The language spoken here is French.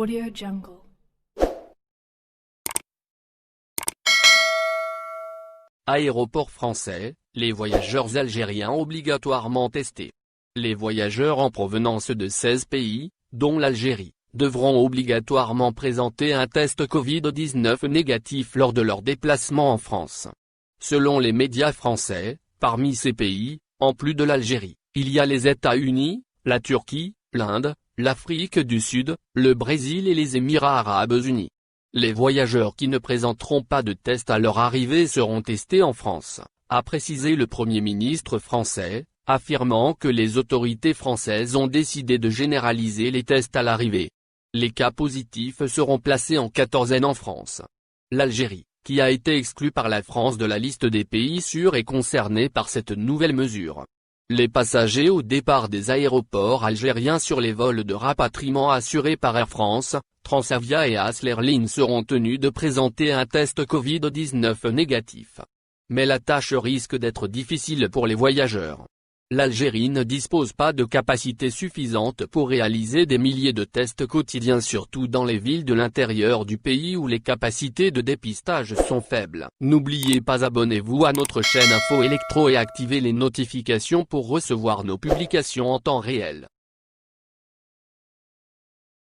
AudioJungle. Aéroport français, les voyageurs algériens obligatoirement testés. Les voyageurs en provenance de 16 pays, dont l'Algérie, devront obligatoirement présenter un test Covid-19 négatif lors de leur déplacement en France. Selon les médias français, parmi ces pays, en plus de l'Algérie, il y a les États-Unis, la Turquie, l'Inde, l'Afrique du Sud, le Brésil et les Émirats arabes unis. Les voyageurs qui ne présenteront pas de test à leur arrivée seront testés en France, a précisé le Premier ministre français, affirmant que les autorités françaises ont décidé de généraliser les tests à l'arrivée. Les cas positifs seront placés en quatorzaine en France. L'Algérie, qui a été exclue par la France de la liste des pays sûrs est concernée par cette nouvelle mesure. Les passagers au départ des aéroports algériens sur les vols de rapatriement assurés par Air France, Transavia et Asl Airlines seront tenus de présenter un test Covid-19 négatif. Mais la tâche risque d'être difficile pour les voyageurs. L'Algérie ne dispose pas de capacité suffisante pour réaliser des milliers de tests quotidiens surtout dans les villes de l'intérieur du pays où les capacités de dépistage sont faibles. N'oubliez pas abonnez-vous à notre chaîne Info Electro et activez les notifications pour recevoir nos publications en temps réel.